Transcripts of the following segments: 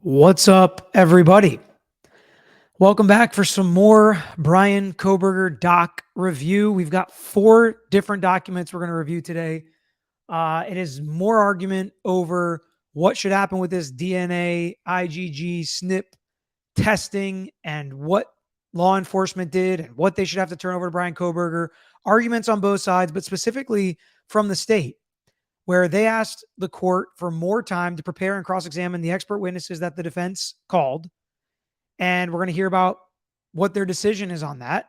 What's up, everybody? Welcome back for some more Brian Kohberger doc review. We've got 4 different documents we're going to review today. It is more argument over what should happen with this DNA, IgG, SNP testing and what law enforcement did and what they should have to turn over to Brian Kohberger. Arguments on both sides, but specifically from the state, where they asked the court for more time to prepare and cross-examine the expert witnesses that the defense called. And we're going to hear about what their decision is on that.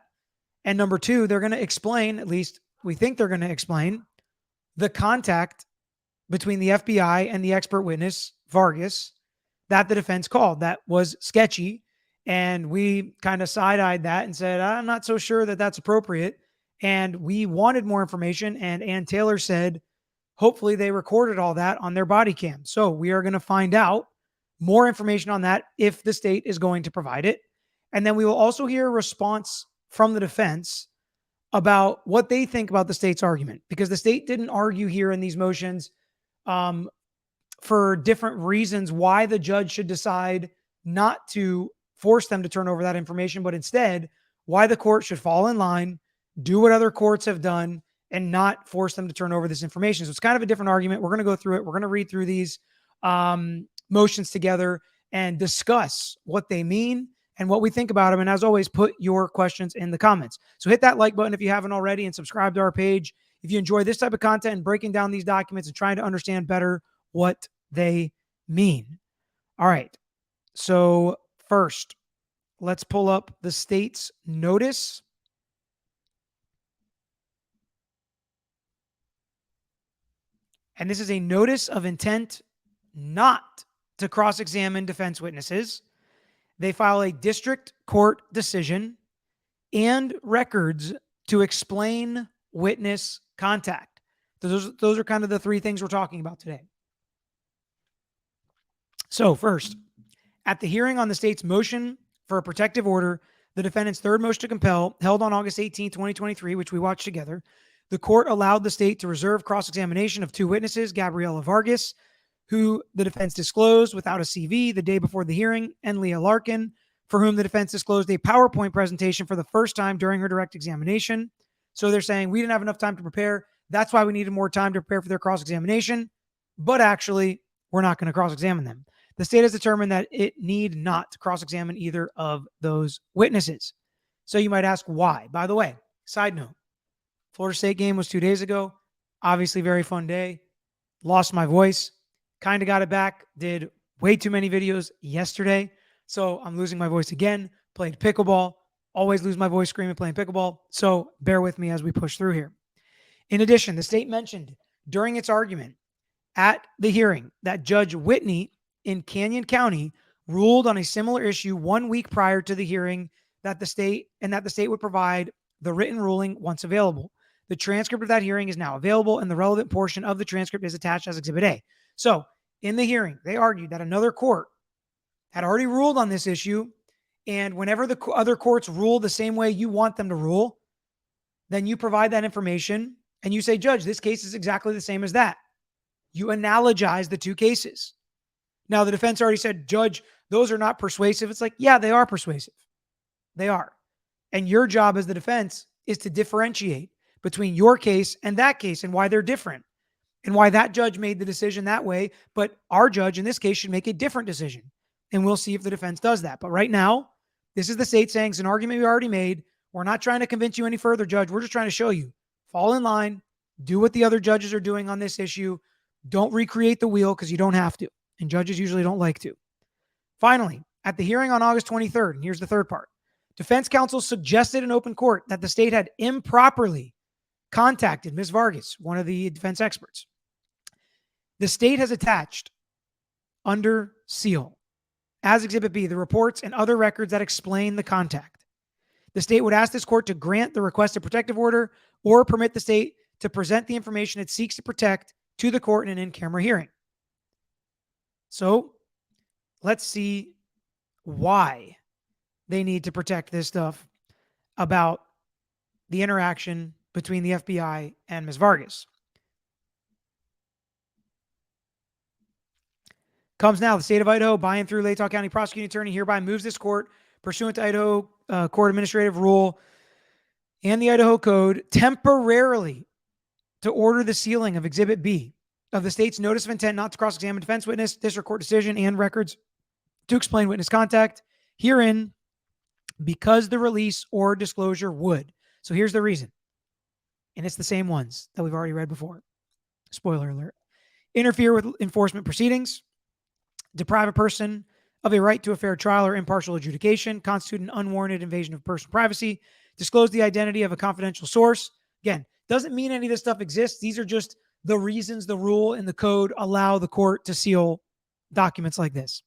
And number 2, they're going to explain, at least we think they're going to explain, the contact between the FBI and the expert witness, Vargas, that the defense called. That was sketchy. And we kind of side-eyed that and said, I'm not so sure that that's appropriate. And we wanted more information. And Ann Taylor said, hopefully they recorded all that on their body cam. So we are going to find out more information on that if the state is going to provide it. And then we will also hear a response from the defense about what they think about the state's argument, because the state didn't argue here in these motions for different reasons why the judge should decide not to force them to turn over that information, but instead why the court should fall in line, do what other courts have done, and not force them to turn over this information. So it's kind of a different argument. We're going to go through it. We're going to read through these motions together and discuss what they mean and what we think about them. And as always, put your questions in the comments. So hit that like button if you haven't already and subscribe to our page if you enjoy this type of content and breaking down these documents and trying to understand better what they mean. All right. So first, let's pull up the state's notice. And this is a notice of intent not to cross-examine defense witnesses. They file a district court decision and records to explain witness contact. Those are kind of the 3 things we're talking about today. So first, at the hearing on the state's motion for a protective order, the defendant's third motion to compel, held on August 18, 2023, which we watched together, the court allowed the state to reserve cross-examination of 2 witnesses, Gabriela Vargas, who the defense disclosed without a CV the day before the hearing, and Leah Larkin, for whom the defense disclosed a PowerPoint presentation for the first time during her direct examination. So they're saying we didn't have enough time to prepare. That's why we needed more time to prepare for their cross-examination. But actually, we're not going to cross-examine them. The state has determined that it need not cross-examine either of those witnesses. So you might ask why. By the way, side note, Florida State game was 2 days ago. Obviously, very fun day. Lost my voice. Kind of got it back. Did way too many videos yesterday. So I'm losing my voice again. Played pickleball. Always lose my voice screaming playing pickleball. So bear with me as we push through here. In addition, the state mentioned during its argument at the hearing that Judge Whitney in Canyon County ruled on a similar issue 1 week prior to the hearing that the state would provide the written ruling once available. The transcript of that hearing is now available, and the relevant portion of the transcript is attached as Exhibit A. So in the hearing, they argued that another court had already ruled on this issue, and whenever the other courts rule the same way you want them to rule, then you provide that information and you say, Judge, this case is exactly the same as that. You analogize the 2 cases. Now, the defense already said, Judge, those are not persuasive. It's like, yeah, they are persuasive. They are. And your job as the defense is to differentiate between your case and that case and why they're different and why that judge made the decision that way. But our judge in this case should make a different decision. And we'll see if the defense does that. But right now, this is the state saying it's an argument we already made. We're not trying to convince you any further, Judge. We're just trying to show you. Fall in line. Do what the other judges are doing on this issue. Don't recreate the wheel because you don't have to. And judges usually don't like to. Finally, at the hearing on August 23rd, and here's the third part, defense counsel suggested in open court that the state had improperly contacted Ms. Vargas, one of the defense experts. The state has attached under seal as Exhibit B the reports and other records that explain the contact. The state would ask this court to grant the requested protective order or permit the state to present the information it seeks to protect to the court in an in-camera hearing. So let's see why they need to protect this stuff about the interaction between the FBI and Ms. Vargas. Comes now. The state of Idaho, by and through Latah County Prosecuting Attorney, hereby moves this court, pursuant to Idaho Court Administrative Rule and the Idaho Code, temporarily to order the sealing of Exhibit B of the state's notice of intent not to cross-examine defense witness, district court decision, and records to explain witness contact herein because the release or disclosure would. So here's the reason. And it's the same ones that we've already read before. Spoiler alert. Interfere with enforcement proceedings, deprive a person of a right to a fair trial or impartial adjudication, constitute an unwarranted invasion of personal privacy, disclose the identity of a confidential source. Again, doesn't mean any of this stuff exists. These are just the reasons the rule and the code allow the court to seal documents like this.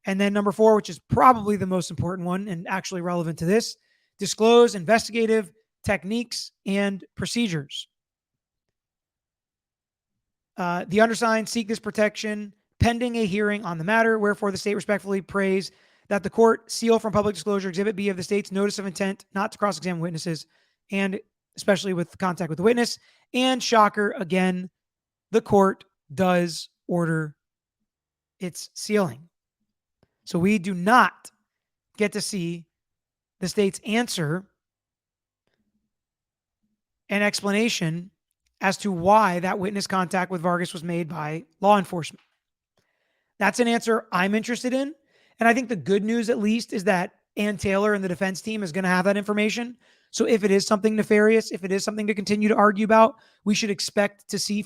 And then number 4, which is probably the most important one and actually relevant to this, disclose investigative techniques and procedures. The undersigned seek this protection pending a hearing on the matter, wherefore the state respectfully prays that the court seal from public disclosure Exhibit B of the state's notice of intent not to cross-examine witnesses, and especially with contact with the witness. And shocker, again, the court does order its sealing. So we do not get to see the state's answer and explanation as to why that witness contact with Vargas was made by law enforcement. That's an answer I'm interested in. And I think the good news, at least, is that Ann Taylor and the defense team is going to have that information. So if it is something nefarious, if it is something to continue to argue about, we should expect to see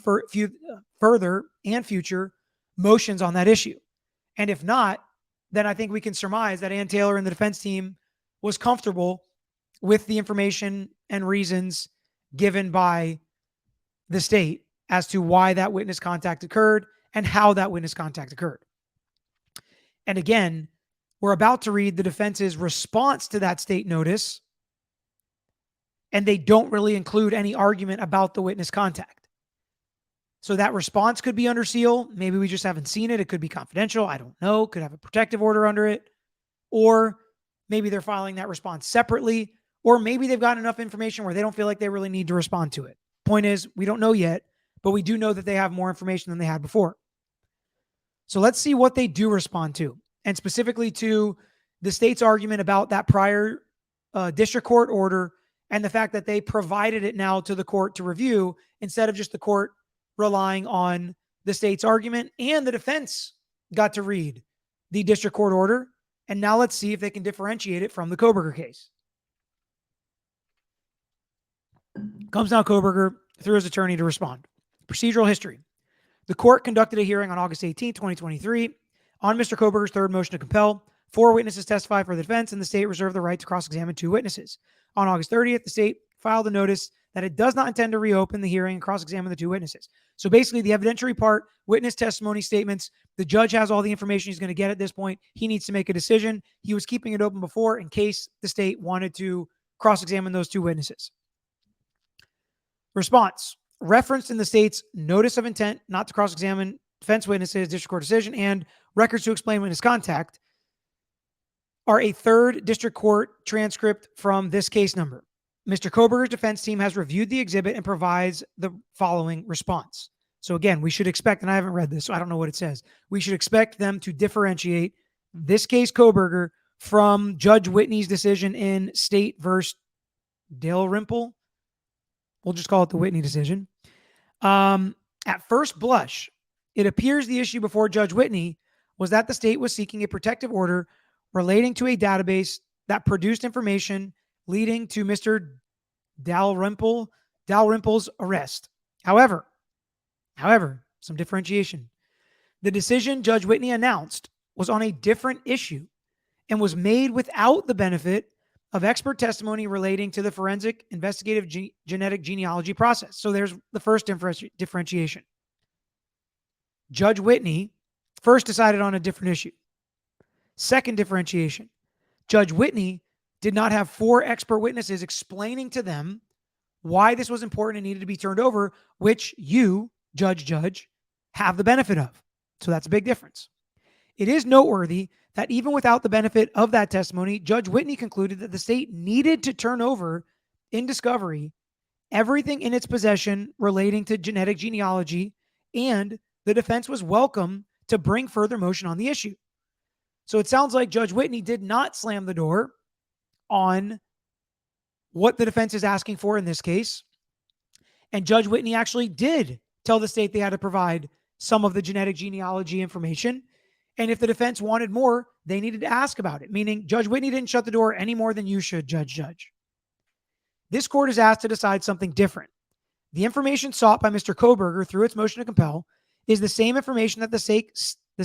further and future motions on that issue. And if not, then I think we can surmise that Ann Taylor and the defense team was comfortable with the information and reasons given by the state as to why that witness contact occurred and how that witness contact occurred. And again, we're about to read the defense's response to that state notice, and they don't really include any argument about the witness contact. So that response could be under seal. Maybe we just haven't seen it. It could be confidential. I don't know. Could have a protective order under it. Or maybe they're filing that response separately. Or maybe they've got enough information where they don't feel like they really need to respond to it. Point is, we don't know yet, but we do know that they have more information than they had before. So let's see what they do respond to, and specifically to the state's argument about that prior district court order and the fact that they provided it now to the court to review instead of just the court relying on the state's argument. And the defense got to read the district court order. And now let's see if they can differentiate it from the Kohberger case. Comes now Kohberger through his attorney to respond. Procedural history. The court conducted a hearing on August 18, 2023 on Mr. Kohberger's third motion to compel. 4 witnesses testified for the defense, and the state reserved the right to cross-examine 2 witnesses. On August 30th, the state filed a notice that it does not intend to reopen the hearing and cross-examine the 2 witnesses. So basically, the evidentiary part, witness testimony statements, the judge has all the information he's going to get at this point. He needs to make a decision. He was keeping it open before in case the state wanted to cross-examine those 2 witnesses. Response. Referenced in the state's notice of intent not to cross-examine defense witnesses, district court decision, and records to explain witness contact are a 3rd district court transcript from this case number. Mr. Kohberger's defense team has reviewed the exhibit and provides the following response. So again, we should expect, and I haven't read this, so I don't know what it says. We should expect them to differentiate this case Kohberger from Judge Whitney's decision in State versus Dalrymple. We'll just call it the Whitney decision. At first blush, it appears the issue before Judge Whitney was that the state was seeking a protective order relating to a database that produced information leading to Mr. Dalrymple's arrest. However, some differentiation. The decision Judge Whitney announced was on a different issue and was made without the benefit of expert testimony relating to the forensic investigative genetic genealogy process. So there's the first differentiation. Judge Whitney first decided on a different issue. Second differentiation. Judge Whitney did not have 4 expert witnesses explaining to them why this was important and needed to be turned over, which you, Judge, have the benefit of. So that's a big difference. It is noteworthy that even without the benefit of that testimony, Judge Whitney concluded that the state needed to turn over in discovery everything in its possession relating to genetic genealogy, and the defense was welcome to bring further motion on the issue. So it sounds like Judge Whitney did not slam the door on what the defense is asking for in this case. And Judge Whitney actually did tell the state they had to provide some of the genetic genealogy information. And if the defense wanted more, they needed to ask about it, meaning Judge Whitney didn't shut the door any more than you should, Judge. This court is asked to decide something different. The information sought by Mr. Kohberger through its motion to compel is the same information that the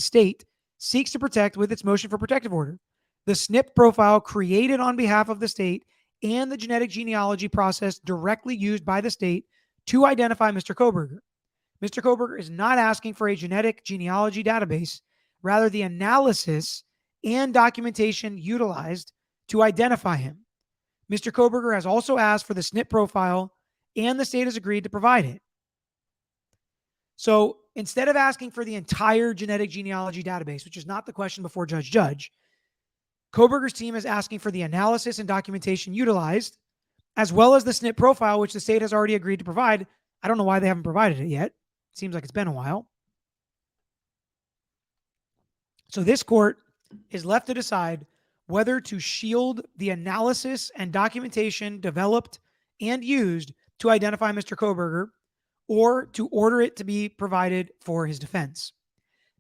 state seeks to protect with its motion for protective order. The SNP profile created on behalf of the state and the genetic genealogy process directly used by the state to identify Mr. Kohberger. Mr. Kohberger is not asking for a genetic genealogy database, rather the analysis and documentation utilized to identify him. Mr. Kohberger has also asked for the SNP profile, and the state has agreed to provide it. So instead of asking for the entire genetic genealogy database, which is not the question before Judge, Kohberger's team is asking for the analysis and documentation utilized, as well as the SNP profile, which the state has already agreed to provide. I don't know why they haven't provided it yet. Seems like it's been a while. So this court is left to decide whether to shield the analysis and documentation developed and used to identify Mr. Kohberger, or to order it to be provided for his defense.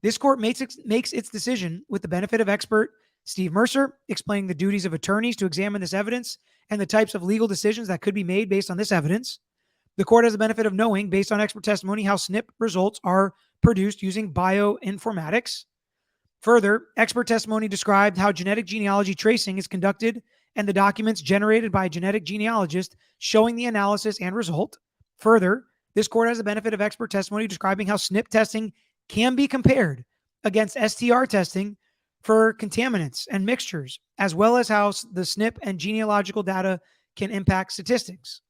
This court makes its decision with the benefit of expert Steve Mercer explaining the duties of attorneys to examine this evidence and the types of legal decisions that could be made based on this evidence. The court has the benefit of knowing, based on expert testimony, how SNP results are produced using bioinformatics. Further, expert testimony described how genetic genealogy tracing is conducted and the documents generated by a genetic genealogist showing the analysis and result. Further, this court has the benefit of expert testimony describing how SNP testing can be compared against STR testing for contaminants and mixtures, as well as how the SNP and genealogical data can impact statistics.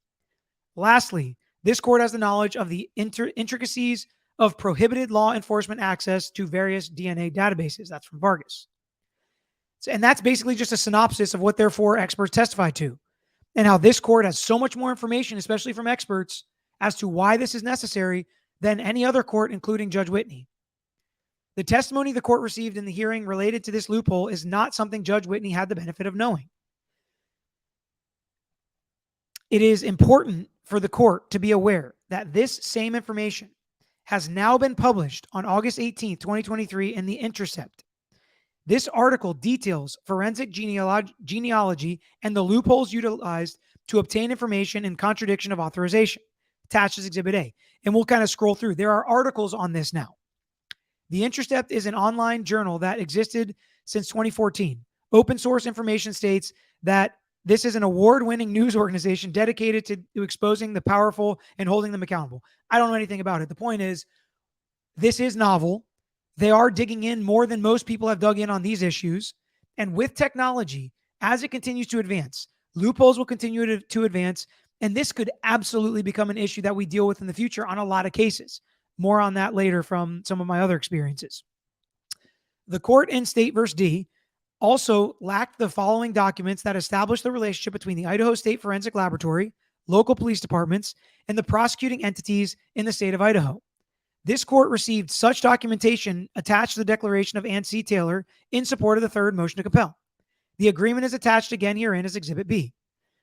Lastly, this court has the knowledge of the intricacies of prohibited law enforcement access to various DNA databases. That's from Vargas. And that's basically just a synopsis of what their four experts testified to, and how this court has so much more information, especially from experts, as to why this is necessary than any other court, including Judge Whitney. The testimony the court received in the hearing related to this loophole is not something Judge Whitney had the benefit of knowing. It is important for the court to be aware that this same information has now been published on August 18th, 2023 in The Intercept. This article details forensic genealogy and the loopholes utilized to obtain information in contradiction of authorization, attached as Exhibit A. And we'll kind of scroll through. There are articles on this now. The Intercept is an online journal that existed since 2014. Open source information states that this is an award-winning news organization dedicated to exposing the powerful and holding them accountable. I don't know anything about it. The point is, this is novel. They are digging in more than most people have dug in on these issues. And with technology, as it continues to advance, loopholes will continue to advance. And this could absolutely become an issue that we deal with in the future on a lot of cases. More on that later from some of my other experiences. The court in State v. D also lacked the following documents that establish the relationship between the Idaho State Forensic Laboratory, local police departments, and the prosecuting entities in the state of Idaho. This court received such documentation attached to the declaration of Ann C. Taylor in support of the third motion to compel. The agreement is attached again herein as Exhibit B.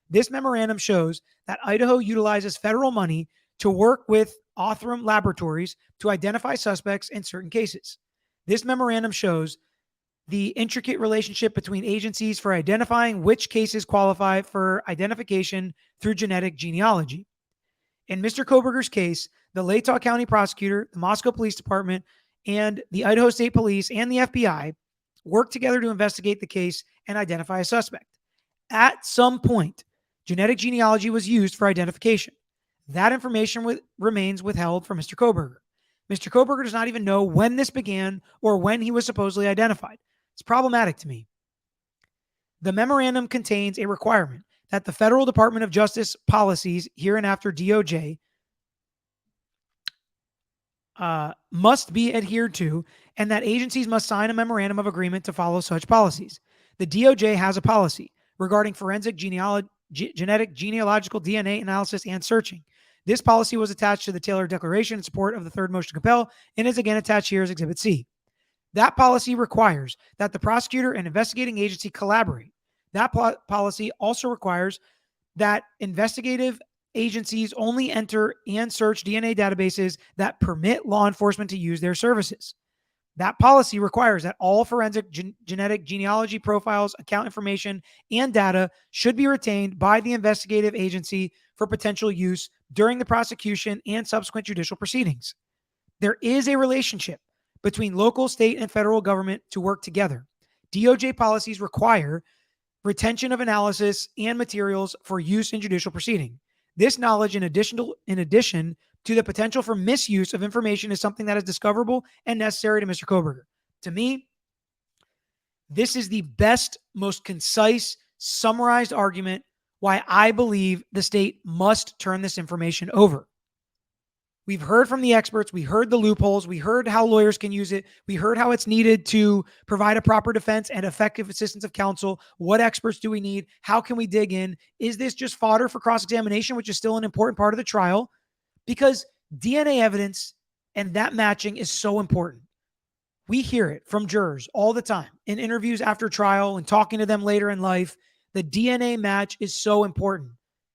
This memorandum shows that Idaho utilizes federal money to work with Othram Laboratories to identify suspects in certain cases. This memorandum shows the intricate relationship between agencies for identifying which cases qualify for identification through genetic genealogy. In Mr. Kohberger's case, the Latah County prosecutor, the Moscow Police Department, and the Idaho State Police and the FBI worked together to investigate the case and identify a suspect. At some point, genetic genealogy was used for identification. That information remains withheld from Mr. Kohberger. Mr. Kohberger does not even know when this began or when he was supposedly identified. It's problematic to me. The memorandum contains a requirement that the Federal Department of Justice policies, hereinafter DOJ, must be adhered to, and that agencies must sign a memorandum of agreement to follow such policies. The DOJ has a policy regarding forensic genetic genealogical DNA analysis and searching. This policy was attached to the Taylor Declaration in support of the third motion to compel and is again attached here as Exhibit C. That policy requires that the prosecutor and investigating agency collaborate. That policy also requires that investigative agencies only enter and search DNA databases that permit law enforcement to use their services. That policy requires that all forensic genetic genealogy profiles, account information, and data should be retained by the investigative agency for potential use during the prosecution and subsequent judicial proceedings. There is a relationship between local, state, and federal government to work together. DOJ policies require retention of analysis and materials for use in judicial proceeding. This knowledge, in addition to the potential for misuse of information, is something that is discoverable and necessary to Mr. Kohberger. To me, this is the best, most concise, summarized argument why I believe the state must turn this information over. We've heard from the experts. We heard the loopholes. We heard how lawyers can use it. We heard how it's needed to provide a proper defense and effective assistance of counsel. What experts do we need? How can we dig in? Is this just fodder for cross-examination, which is still an important part of the trial? Because DNA evidence and that matching is so important. We hear it from jurors all the time in interviews after trial and talking to them later in life. The DNA match is so important.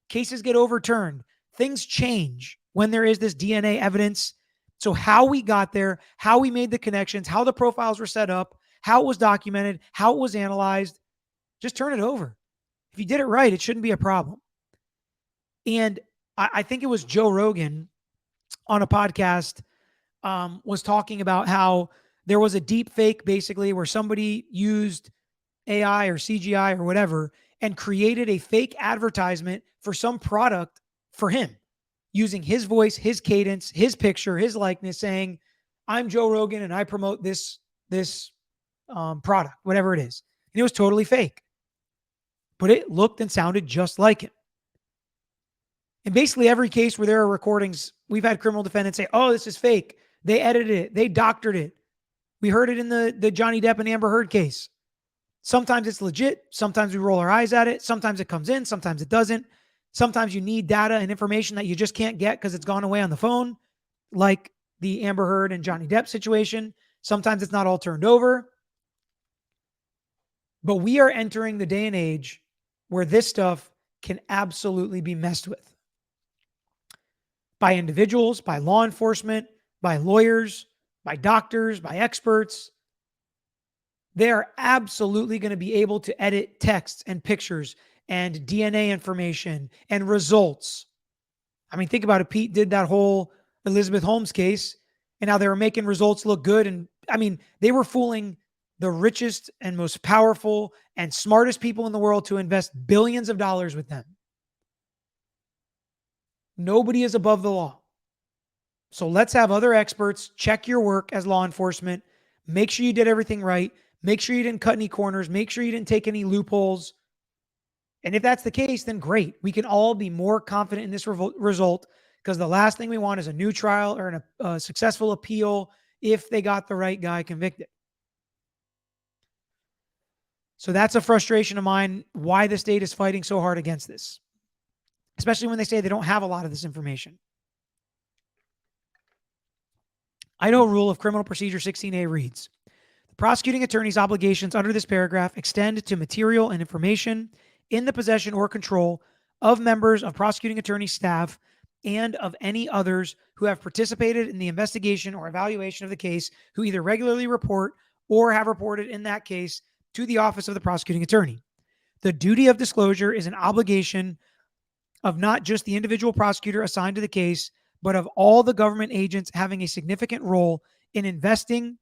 Cases get overturned. Things change when there is this DNA evidence. So how we got there, how we made the connections, how the profiles were set up, how it was documented, how it was analyzed, just turn it over. If you did it right, it shouldn't be a problem. And I think it was Joe Rogan on a podcast was talking about how there was a deep fake basically where somebody used AI or CGI or whatever and created a fake advertisement for some product for him, using his voice, his cadence, his picture, his likeness, saying, "I'm Joe Rogan and I promote this product," whatever it is. And it was totally fake, but it looked and sounded just like him. And basically every case where there are recordings, we've had criminal defendants say, "Oh, this is fake. They edited it. They doctored it." We heard it in the Johnny Depp and Amber Heard case. Sometimes it's legit. Sometimes we roll our eyes at it. Sometimes it comes in. Sometimes it doesn't. Sometimes you need data and information that you just can't get because it's gone away on the phone, like the Amber Heard and Johnny Depp situation. Sometimes it's not all turned over. But we are entering the day and age where this stuff can absolutely be messed with by individuals, by law enforcement, by lawyers, by doctors, by experts. They are absolutely going to be able to edit texts and pictures and DNA information and results. I mean, think about it. Pete did that whole Elizabeth Holmes case, and now they were making results look good. And I mean, they were fooling the richest and most powerful and smartest people in the world to invest billions of dollars with them. Nobody is above the law. So let's have other experts check your work as law enforcement. Make sure you did everything right. Make sure you didn't cut any corners. Make sure you didn't take any loopholes. And if that's the case, then great. We can all be more confident in this result, because the last thing we want is a new trial or a successful appeal if they got the right guy convicted. So that's a frustration of mine, why the state is fighting so hard against this, especially when they say they don't have a lot of this information. Idaho Rule of Criminal Procedure 16A reads, "The prosecuting attorney's obligations under this paragraph extend to material and information in the possession or control of members of prosecuting attorney staff and of any others who have participated in the investigation or evaluation of the case, who either regularly report or have reported in that case to the office of the prosecuting attorney. The duty of disclosure is an obligation of not just the individual prosecutor assigned to the case, but of all the government agents having a significant role in investigating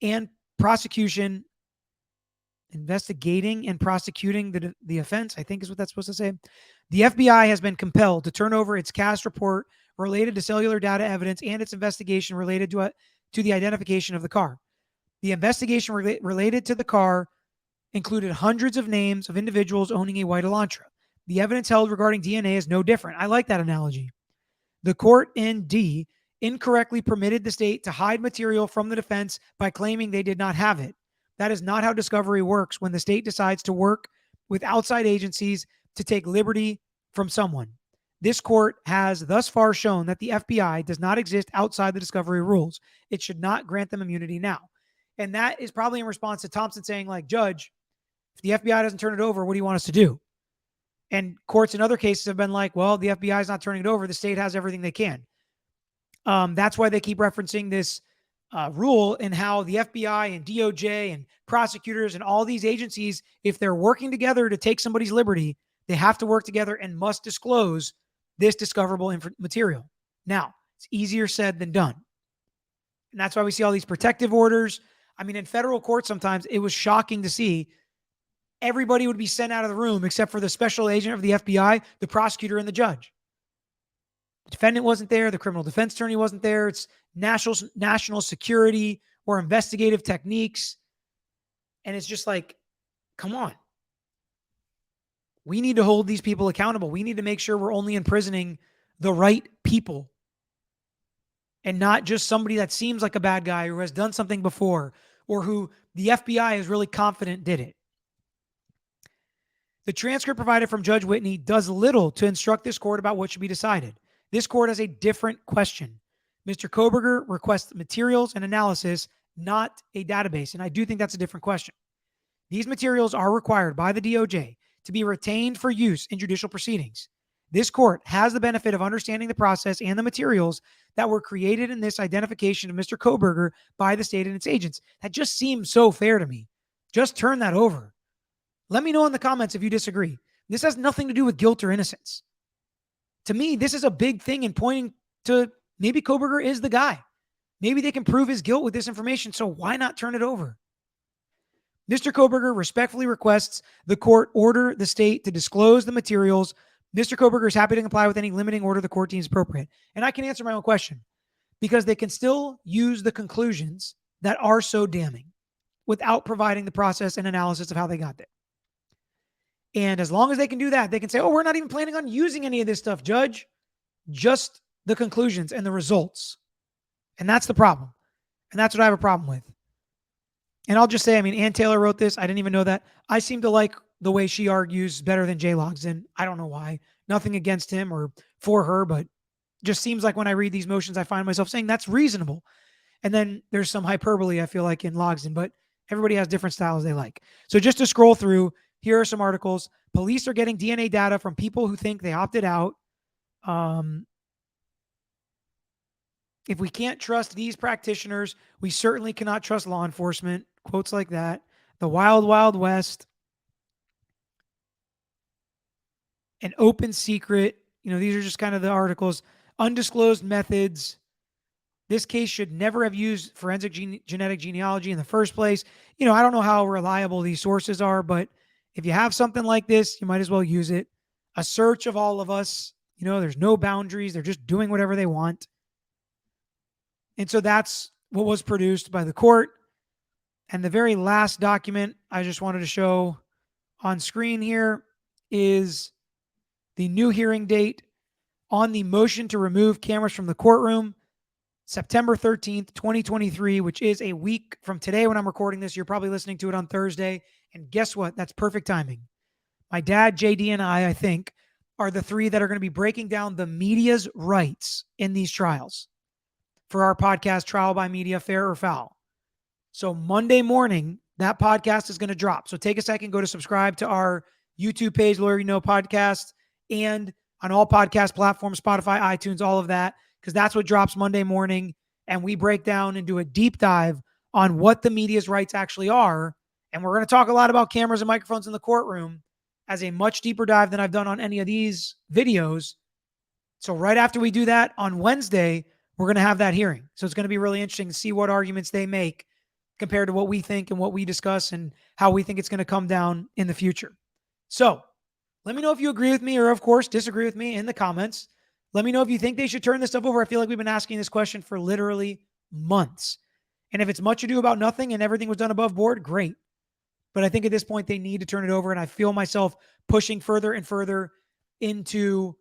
and prosecuting the offense," I think is what that's supposed to say. "The FBI has been compelled to turn over its CAS report related to cellular data evidence and its investigation related to the identification of the car. The investigation related to the car included hundreds of names of individuals owning a white Elantra. The evidence held regarding DNA is no different." I like that analogy. "The court in D incorrectly permitted the state to hide material from the defense by claiming they did not have it. That is not how discovery works when the state decides to work with outside agencies to take liberty from someone. This court has thus far shown that the FBI does not exist outside the discovery rules. It should not grant them immunity now. And that is probably in response to Thompson saying, like, Judge, if the FBI doesn't turn it over, what do you want us to do? And courts in other cases have been like, well, the FBI is not turning it over. The state has everything they can. That's why they keep referencing this rule and how the FBI and DOJ and prosecutors and all these agencies, if they're working together to take somebody's liberty, they have to work together and must disclose this discoverable material. Now, it's easier said than done. And that's why we see all these protective orders. I mean, in federal court, sometimes it was shocking to see everybody would be sent out of the room except for the special agent of the FBI, the prosecutor, and the judge. The defendant wasn't there. The criminal defense attorney wasn't there. It's national security or investigative techniques. And it's just like, come on. We need to hold these people accountable. We need to make sure we're only imprisoning the right people and not just somebody that seems like a bad guy who has done something before or who the FBI is really confident did it. The transcript provided from Judge Whitney does little to instruct this court about what should be decided. This court has a different question. Mr. Kohberger requests materials and analysis, not a database. And I do think that's a different question. These materials are required by the DOJ to be retained for use in judicial proceedings. This court has the benefit of understanding the process and the materials that were created in this identification of Mr. Kohberger by the state and its agents. That just seems so fair to me. Just turn that over. Let me know in the comments if you disagree. This has nothing to do with guilt or innocence. To me, this is a big thing in pointing to maybe Kohberger is the guy. Maybe they can prove his guilt with this information, so why not turn it over? Mr. Kohberger respectfully requests the court order the state to disclose the materials. Mr. Kohberger is happy to comply with any limiting order the court deems appropriate. And I can answer my own question because they can still use the conclusions that are so damning without providing the process and analysis of how they got there. And as long as they can do that, they can say, oh, we're not even planning on using any of this stuff, Judge. Just the conclusions and the results. And that's the problem. And that's what I have a problem with. And I'll just say, I mean, Ann Taylor wrote this. I didn't even know that. I seem to like the way she argues better than Jay Logsdon. I don't know why. Nothing against him or for her, but just seems like when I read these motions, I find myself saying that's reasonable. And then there's some hyperbole, I feel like, in Logsdon, but everybody has different styles they like. So just to scroll through, here are some articles. Police are getting DNA data from people who think they opted out. If we can't trust these practitioners, we certainly cannot trust law enforcement. Quotes like that. The wild, wild west. An open secret. You know, these are just kind of the articles. Undisclosed methods. This case should never have used forensic genetic genealogy in the first place. You know, I don't know how reliable these sources are, but if you have something like this, you might as well use it. A search of all of us. You know, there's no boundaries. They're just doing whatever they want. And so that's what was produced by the court. And the very last document I just wanted to show on screen here is the new hearing date on the motion to remove cameras from the courtroom, September 13th, 2023, which is a week from today when I'm recording this. You're probably listening to it on Thursday. And guess what? That's perfect timing. My dad, JD, and I think, are the three that are going to be breaking down the media's rights in these trials for our podcast, Trial by Media, Fair or Foul. So Monday morning, that podcast is going to drop. So take a second, go to subscribe to our YouTube page, Lawyer You Know Podcast, and on all podcast platforms, Spotify, iTunes, all of that, because that's what drops Monday morning. And we break down and do a deep dive on what the media's rights actually are. And we're going to talk a lot about cameras and microphones in the courtroom as a much deeper dive than I've done on any of these videos. So right after we do that on Wednesday, we're going to have that hearing. So it's going to be really interesting to see what arguments they make compared to what we think and what we discuss and how we think it's going to come down in the future. So let me know if you agree with me or, of course, disagree with me in the comments. Let me know if you think they should turn this stuff over. I feel like we've been asking this question for literally months. And if it's much ado about nothing and everything was done above board, great. But I think at this point they need to turn it over. And I feel myself pushing further and further into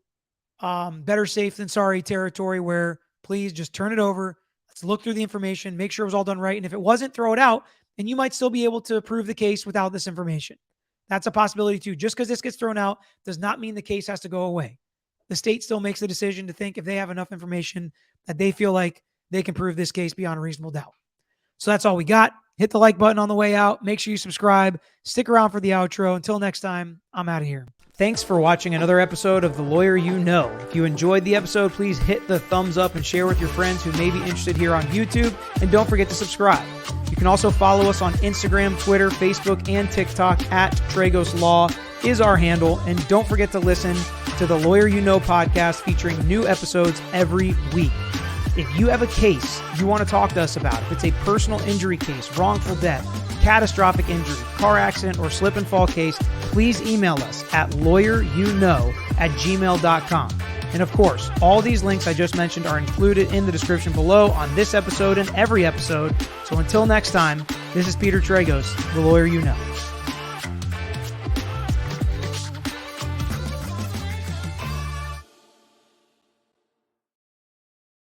better safe than sorry territory where please just turn it over. Let's look through the information, make sure it was all done right. And if it wasn't, throw it out. And you might still be able to prove the case without this information. That's a possibility too. Just because this gets thrown out does not mean the case has to go away. The state still makes the decision to think if they have enough information that they feel like they can prove this case beyond a reasonable doubt. So that's all we got. Hit the like button on the way out. Make sure you subscribe. Stick around for the outro. Until next time, I'm out of here. Thanks for watching another episode of The Lawyer You Know. If you enjoyed the episode, please hit the thumbs up and share with your friends who may be interested here on YouTube. And don't forget to subscribe. You can also follow us on Instagram, Twitter, Facebook, and TikTok at Tragos Law is our handle. And don't forget to listen to the Lawyer You Know podcast featuring new episodes every week. If you have a case you want to talk to us about, if it's a personal injury case, wrongful death, catastrophic injury, car accident, or slip and fall case, please email us at lawyeryouknow@gmail.com. And of course, all these links I just mentioned are included in the description below on this episode and every episode. So until next time, this is Peter Tragos, The Lawyer You Know.